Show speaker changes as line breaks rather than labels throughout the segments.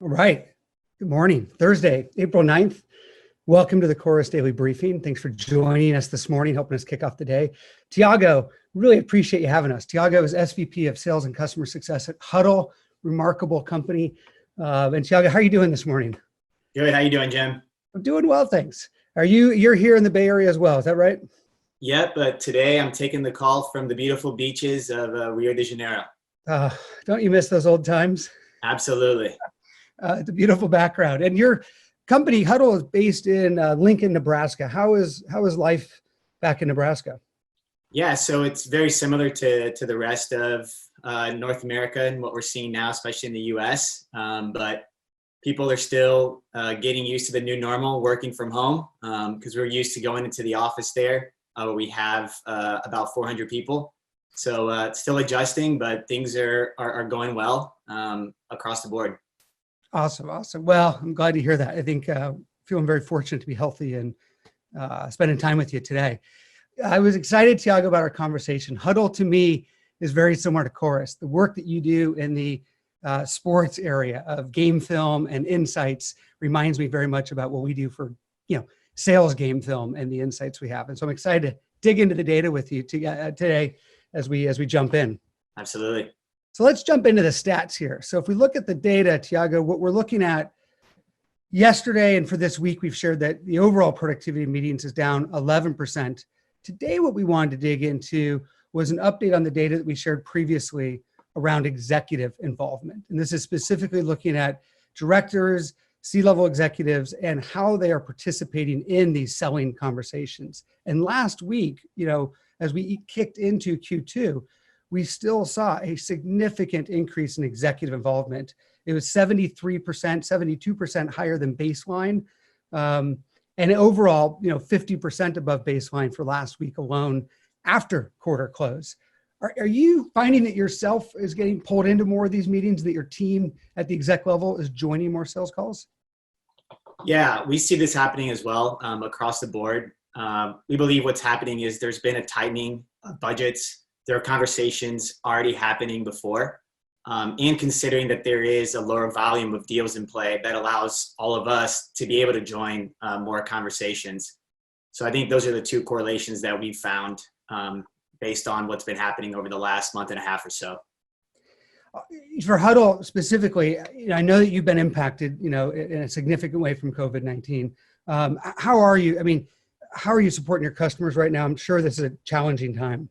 All right. Good morning. Thursday, April 9th. Welcome to the Chorus Daily Briefing. Thanks for joining us this morning, helping us kick off the day. Thiago, really appreciate you having us. Thiago is SVP of Sales and Customer Success at Hudl, remarkable company. And Thiago, how are you doing this morning?
Good. How you doing, Jim?
I'm doing well, thanks. You're here in the Bay Area as well, is that right?
Yep, but today I'm taking the call from the beautiful beaches of Rio de Janeiro.
Don't you miss those old times?
Absolutely.
It's a beautiful background. And your company, Hudl, is based in Lincoln, Nebraska. How is life back in Nebraska?
Yeah, so it's very similar to the rest of North America and what we're seeing now, especially in the U.S. But people are still getting used to the new normal, working from home, because we're used to going into the office there. We have about 400 people. So it's still adjusting, but things are going well across the board.
Awesome. Well, I'm glad to hear that. I think feeling very fortunate to be healthy and spending time with you today. I was excited, Thiago, about our conversation. Hudl to me is very similar to Chorus. The work that you do in the sports area of game film and insights reminds me very much about what we do for sales game film and the insights we have. And so I'm excited to dig into the data with you today as we jump in.
Absolutely.
So let's jump into the stats here. So if we look at the data, Thiago, what we're looking at yesterday and for this week, we've shared that the overall productivity of meetings is down 11%. Today, what we wanted to dig into was an update on the data that we shared previously around executive involvement. And this is specifically looking at directors, C-level executives, and how they are participating in these selling conversations. And last week, as we kicked into Q2, we still saw a significant increase in executive involvement. It was 73%, 72% higher than baseline. And overall, 50% above baseline for last week alone after quarter close. Are you finding that yourself is getting pulled into more of these meetings, that your team at the exec level is joining more sales calls?
Yeah, we see this happening as well across the board. We believe what's happening is there's been a tightening of budgets. There are conversations already happening before, and considering that there is a lower volume of deals in play, that allows all of us to be able to join more conversations. So I think those are the two correlations that we've found based on what's been happening over the last month and a half or so.
For Hudl specifically, I know that you've been impacted, in a significant way from COVID-19. How are you? How are you supporting your customers right now? I'm sure this is a challenging time.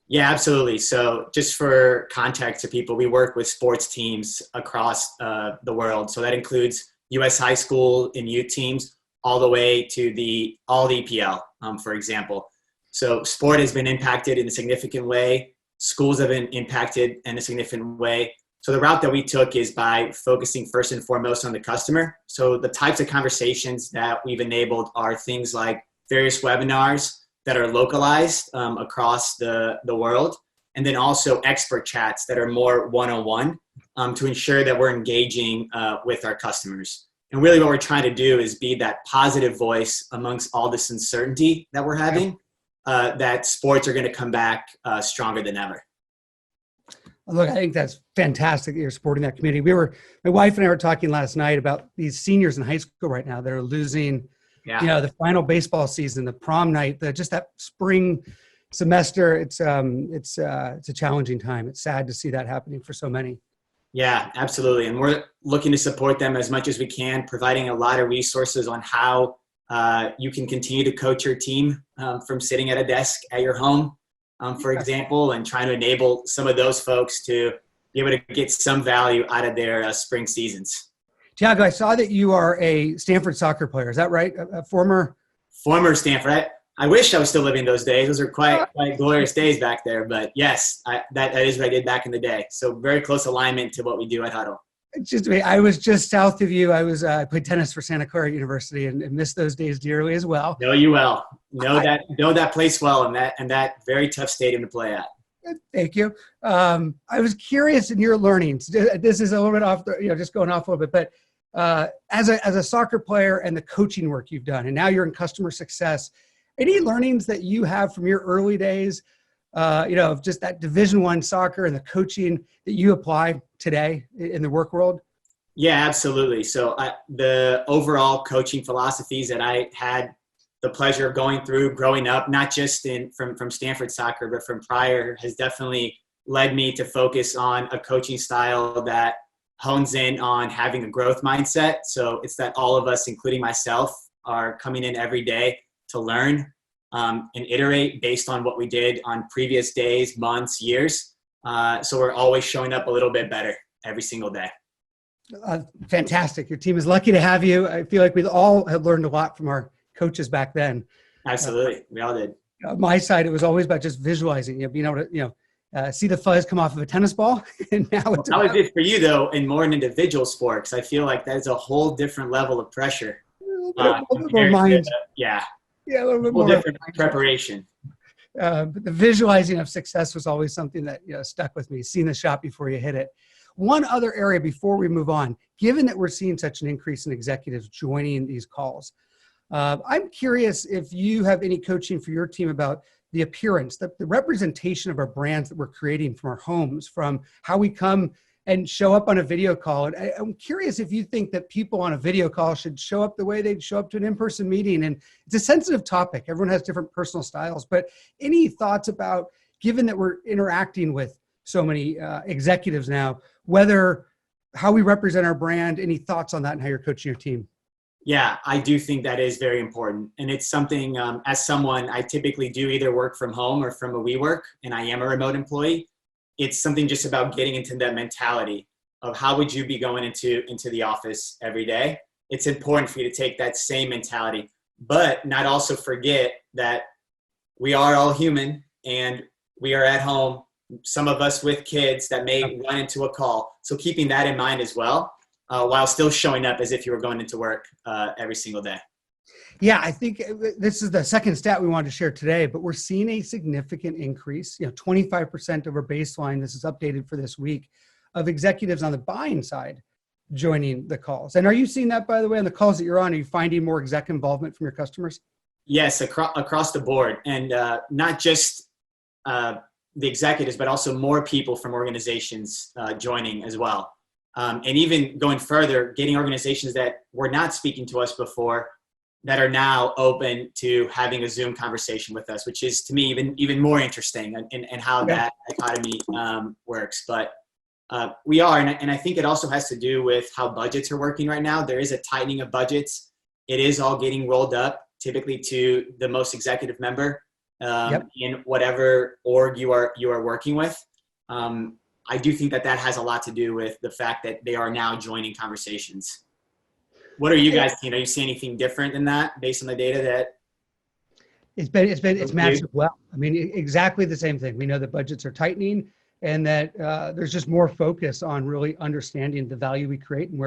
Yeah, absolutely. So just for context to people, we work with sports teams across the world. So that includes U.S. high school and youth teams all the way to the all EPL, for example. So sport has been impacted in a significant way. Schools have been impacted in a significant way. So the route that we took is by focusing first and foremost on the customer. So the types of conversations that we've enabled are things like various webinars that are localized across the world, and then also expert chats that are more one-on-one to ensure that we're engaging with our customers. And really what we're trying to do is be that positive voice amongst all this uncertainty that we're having, that sports are going to come back stronger than ever.
Look, I think that's fantastic that you're supporting that community. My wife and I were talking last night about these seniors in high school right now that are losing the final baseball season, the prom night, just that spring semester. It's a challenging time. It's sad to see that happening for so many.
Yeah, absolutely. And we're looking to support them as much as we can, providing a lot of resources on how you can continue to coach your team from sitting at a desk at your home, for example, and trying to enable some of those folks to be able to get some value out of their spring seasons.
Thiago, I saw that you are a Stanford soccer player. Is that right? A former
Stanford. I wish I was still living those days. Those are quite glorious days back there. But yes, that is what I did back in the day. So very close alignment to what we do at Hudl.
I was just south of you. I played tennis for Santa Clara University and missed those days dearly as well.
Know you well. Know that place well, and that very tough stadium to play at.
Thank you. I was curious in your learnings. This is a little bit off, just going off a little bit, but as a soccer player and the coaching work you've done, and now you're in customer success, any learnings that you have from your early days, of just that Division I soccer and the coaching that you apply today in the work world?
Yeah, absolutely. So the overall coaching philosophies that I had the pleasure of going through growing up, not just from Stanford soccer, but from prior, has definitely led me to focus on a coaching style that hones in on having a growth mindset. So it's that all of us, including myself, are coming in every day to learn and iterate based on what we did on previous days, months, years. So we're always showing up a little bit better every single day.
Fantastic. Your team is lucky to have you. I feel like we all have learned a lot from our coaches back then.
Absolutely. We all did.
My side, it was always about just visualizing, being able to, see the fuzz come off of a tennis ball. And now it's
how is it for you though, in more an individual sport? Because I feel like that is a whole different level of pressure.
A little bit more
Yeah,
a little bit
whole
more
different preparation.
But the visualizing of success was always something that stuck with me. Seeing the shot before you hit it. One other area before we move on, given that we're seeing such an increase in executives joining these calls, I'm curious if you have any coaching for your team about the appearance, the representation of our brands that we're creating from our homes, from how we come and show up on a video call. And I'm curious if you think that people on a video call should show up the way they'd show up to an in-person meeting. And it's a sensitive topic. Everyone has different personal styles, but any thoughts about, given that we're interacting with so many executives now, whether how we represent our brand, any thoughts on that and how you're coaching your team?
Yeah, I do think that is very important. And it's something, as someone, I typically do either work from home or from a WeWork, and I am a remote employee. It's something just about getting into that mentality of how would you be going into the office every day. It's important for you to take that same mentality, but not also forget that we are all human and we are at home, some of us with kids that may run into a call. So keeping that in mind as well, while still showing up as if you were going into work every single day.
Yeah, I think this is the second stat we wanted to share today, but we're seeing a significant increase, 25% over baseline. This is updated for this week, of executives on the buying side joining the calls. And are you seeing that, by the way, on the calls that you're on? Are you finding more exec involvement from your customers?
Yes, across the board. And not just the executives, but also more people from organizations joining as well. And even going further, getting organizations that were not speaking to us before that are now open to having a Zoom conversation with us, which is to me even more interesting and how that dichotomy works. But we are, and I think it also has to do with how budgets are working right now. There is a tightening of budgets. It is all getting rolled up, typically to the most executive member in whatever org you are working with. I do think that has a lot to do with the fact that they are now joining conversations. What are you guys seeing? Are you seeing anything different than that based on the data that?
It's matched well. I mean, exactly the same thing. We know that budgets are tightening and that there's just more focus on really understanding the value we create and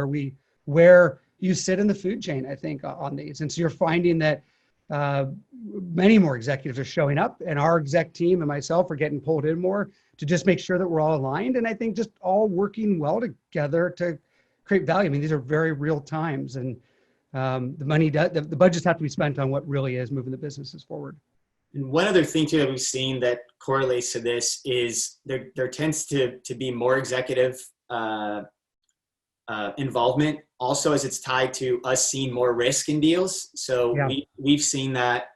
where you sit in the food chain, I think, on these. And so you're finding that many more executives are showing up, and our exec team and myself are getting pulled in more to just make sure that we're all aligned. And I think just all working well together to create value. I mean, these are very real times, and the budgets have to be spent on what really is moving the businesses forward.
And one other thing too that we've seen that correlates to this is there tends to be more executive involvement, also as it's tied to us seeing more risk in deals. So we've seen that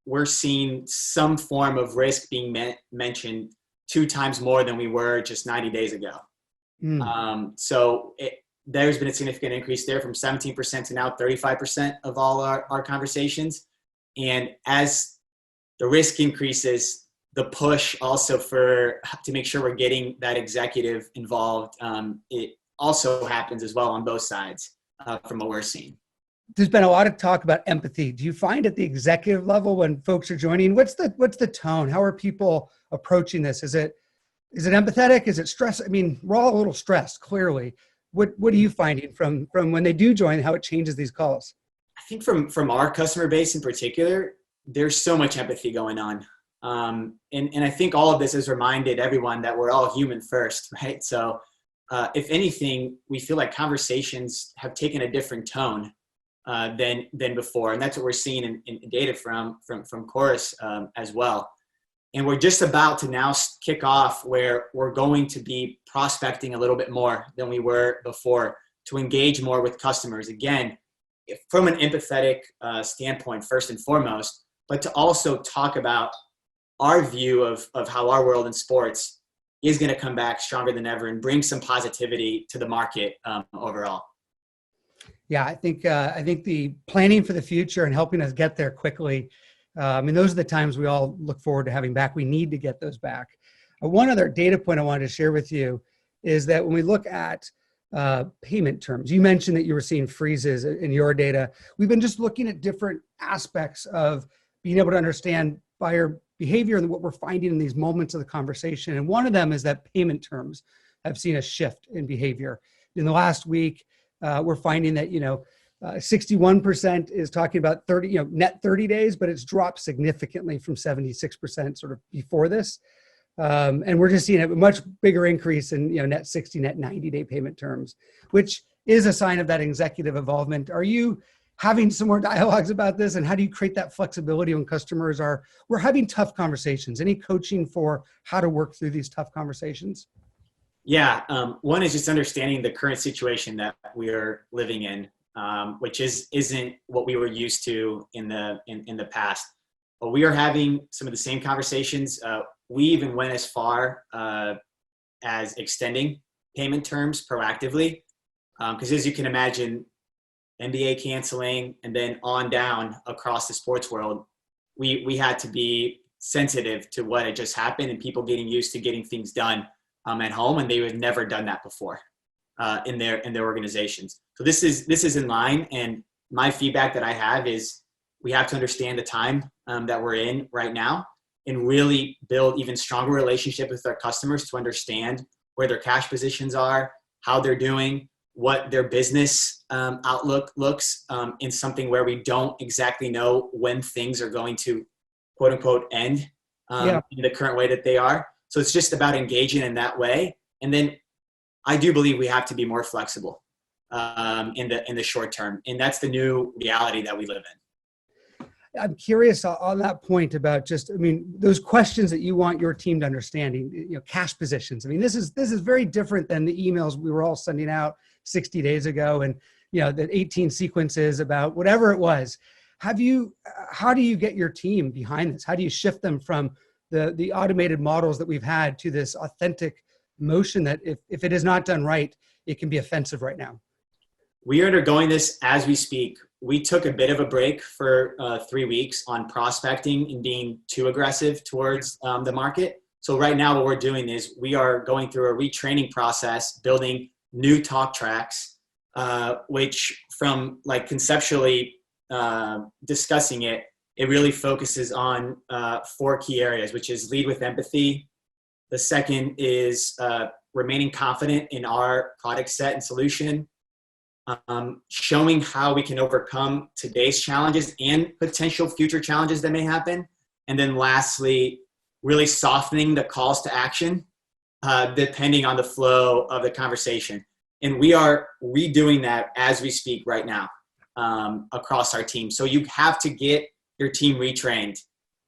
we're seeing some form of risk being mentioned 2 times more than we were just 90 days ago. So there's been a significant increase there from 17% to now 35% of all our conversations. And as the risk increases, the push also to make sure we're getting that executive involved, it also happens as well on both sides from what we're seeing.
There's been a lot of talk about empathy. Do you find at the executive level when folks are joining, what's the tone? How are people approaching this? Is it empathetic? Is it stress? I mean, we're all a little stressed, clearly. What are you finding from when they do join, how it changes these calls?
I think from our customer base in particular, there's so much empathy going on. And I think all of this has reminded everyone that we're all human first, right? So if anything, we feel like conversations have taken a different tone than before. And that's what we're seeing in data from Chorus as well. And we're just about to now kick off where we're going to be prospecting a little bit more than we were before. to engage more with customers. Again, from an empathetic standpoint, first and foremost, but to also talk about our view of how our world in sports is going to come back stronger than ever and bring some positivity to the market overall.
Yeah, I think the planning for the future and helping us get there quickly. I mean, those are the times we all look forward to having back. We need to get those back. One other data point I wanted to share with you is that when we look at payment terms, you mentioned that you were seeing freezes in your data. We've been just looking at different aspects of being able to understand buyer behavior and what we're finding in these moments of the conversation. And one of them is that payment terms have seen a shift in behavior. In the last week, we're finding that 61% is talking about 30, net 30 days, but it's dropped significantly from 76% sort of before this. And we're just seeing a much bigger increase in net 60, net 90-day payment terms, which is a sign of that executive involvement. Are you having some more dialogues about this, and how do you create that flexibility when we're having tough conversations? Any coaching for how to work through these tough conversations?
Yeah, one is just understanding the current situation that we are living in, which isn't what we were used to in the past. But we are having some of the same conversations. We even went as far as extending payment terms proactively, because as you can imagine, NBA canceling and then on down across the sports world, we had to be sensitive to what had just happened and people getting used to getting things done at home, and they had never done that before in their organizations. So this is in line, and my feedback that I have is we have to understand the time that we're in right now and really build even stronger relationship with our customers to understand where their cash positions are, how they're doing, what their business outlook looks in something where we don't exactly know when things are going to quote unquote end in the current way that they are. So it's just about engaging in that way. And then I do believe we have to be more flexible in the short term. And that's the new reality that we live in.
I'm curious on that point about those questions that you want your team to understand, cash positions. I mean, this is very different than the emails we were all sending out 60 days ago and, the 18 sequences about whatever it was. How do you get your team behind this? How do you shift them from the automated models that we've had to this authentic motion that if it is not done right, it can be offensive right now?
We are undergoing this as we speak. We took a bit of a break for 3 weeks on prospecting and being too aggressive towards the market. So right now what we're doing is we are going through a retraining process, building new talk tracks, which from conceptually discussing it really focuses on 4 key areas, which is lead with empathy. The second is remaining confident in our product set and solution. Showing how we can overcome today's challenges and potential future challenges that may happen. And then lastly, really softening the calls to action depending on the flow of the conversation. And we are redoing that as we speak right now across our team. So you have to get your team retrained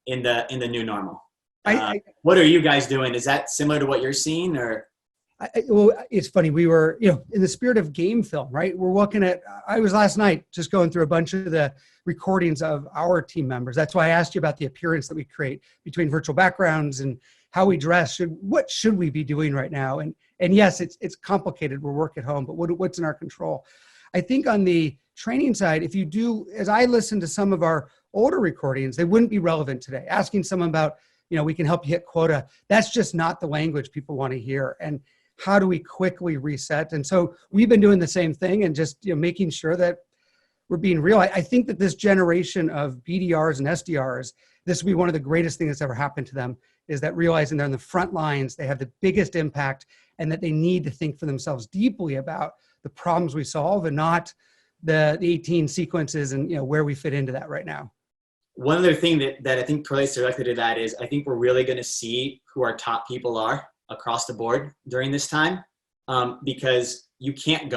in the new normal. What are you guys doing? Is that similar to what you're seeing, or?
Well, it's funny. We were, in the spirit of game film, right? We're looking at, I was last night just going through a bunch of the recordings of our team members. That's why I asked you about the appearance that we create between virtual backgrounds and how we dress. What should we be doing right now? And yes, it's complicated. We're work at home, but what's in our control? I think on the training side, if you do, as I listen to some of our older recordings, they wouldn't be relevant today. Asking someone about, we can help you hit quota. That's just not the language people want to hear. And how do we quickly reset? And so we've been doing the same thing and just making sure that we're being real. I think that this generation of BDRs and SDRs, this will be one of the greatest things that's ever happened to them, is that realizing they're in the front lines, they have the biggest impact, and that they need to think for themselves deeply about the problems we solve and not the 18 sequences and where we fit into that right now.
One other thing that I think relates directly to that is I think we're really going to see who our top people are across the board during this time, because you can't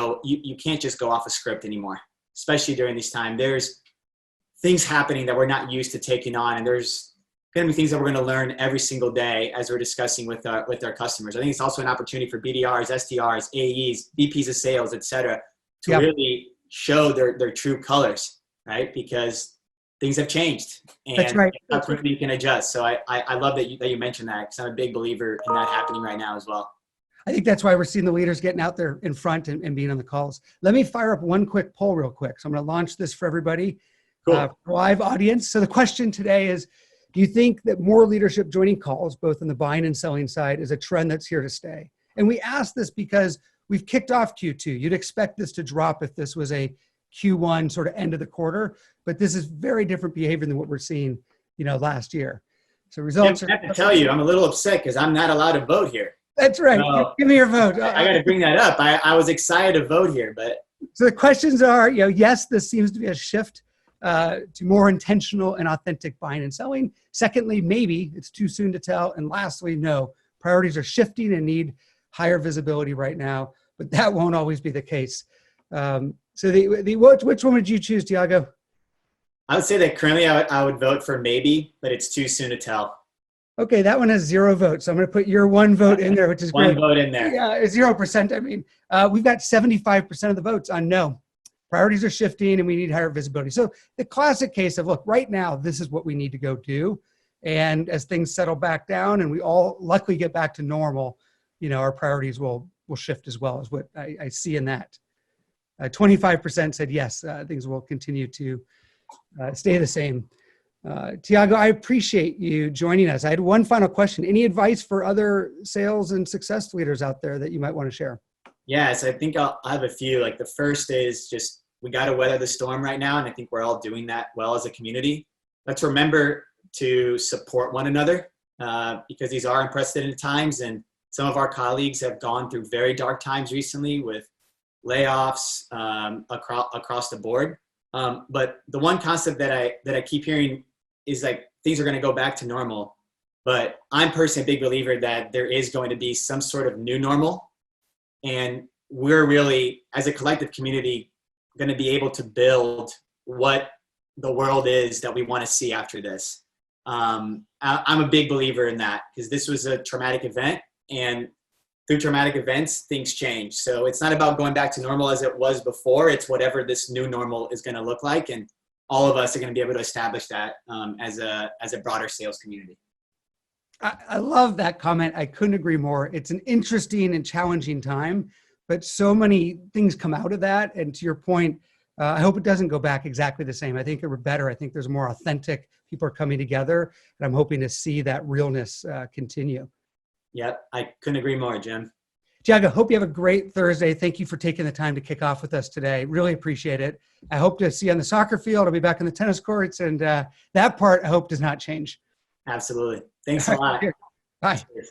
just go off a script anymore, especially during this time. There's things happening that we're not used to taking on, and there's going to be things that we're going to learn every single day as we're discussing with our customers. I think it's also an opportunity for BDRs, SDRs, AEs, VPs of sales, et cetera, to
Yep.
really show their true colors, right? Because things have changed
That's
and
right.
how
That's right.
quickly you can adjust. So I love that you mentioned that, because I'm a big believer in that happening right now as well.
I think that's why we're seeing the leaders getting out there in front and being on the calls. Let me fire up one quick poll real quick. So I'm going to launch this for everybody,
Cool.
live audience. So the question today is, do you think that more leadership joining calls, both on the buying and selling side, is a trend that's here to stay? And we asked this because we've kicked off Q2. You'd expect this to drop if this was a Q1 sort of end of the quarter, but this is very different behavior than what we're seeing, last year. So results
I have to tell you, I'm a little upset because I'm not allowed to vote here.
That's right.
So,
give me your vote.
I got to bring that up. I was excited to vote here, but
So the questions are, yes, this seems to be a shift to more intentional and authentic buying and selling. Secondly, maybe it's too soon to tell. And lastly, no, priorities are shifting and need higher visibility right now, but that won't always be the case. So which one would you choose, Thiago?
I would say that currently I would vote for maybe, but it's too soon to tell.
Okay, that one has 0 votes. So I'm going to put your 1 vote in there, which is
One
great.
vote in there.
Yeah, 0%. I mean, we've got 75% of the votes on no. Priorities are shifting and we need higher visibility. So the classic case of, look, right now, this is what we need to go do. And as things settle back down and we all luckily get back to normal, our priorities will shift as well, as what I see in that. 25% said yes, things will continue to stay the same. Thiago, I appreciate you joining us. I had one final question. Any advice for other sales and success leaders out there that you might want to share?
Yes, I think I have a few. Like the first is just, we got to weather the storm right now. And I think we're all doing that well as a community. Let's remember to support one another because these are unprecedented times. And some of our colleagues have gone through very dark times recently with layoffs across the board. But the one concept that I keep hearing is like, things are going to go back to normal. But I'm personally a big believer that there is going to be some sort of new normal. And we're really, as a collective community, going to be able to build what the world is that we want to see after this. I'm a big believer in that because this was a traumatic event, and through traumatic events, things change. So it's not about going back to normal as it was before. It's whatever this new normal is going to look like. And all of us are going to be able to establish that as a broader sales community.
I love that comment. I couldn't agree more. It's an interesting and challenging time, but so many things come out of that. And to your point, I hope it doesn't go back exactly the same. I think it would better. I think there's more authentic people are coming together, and I'm hoping to see that realness continue.
Yep, I couldn't agree more, Jim.
Thiago, hope you have a great Thursday. Thank you for taking the time to kick off with us today. Really appreciate it. I hope to see you on the soccer field. I'll be back on the tennis courts, and that part I hope does not change.
Absolutely. Thanks a lot.
Bye.
Cheers.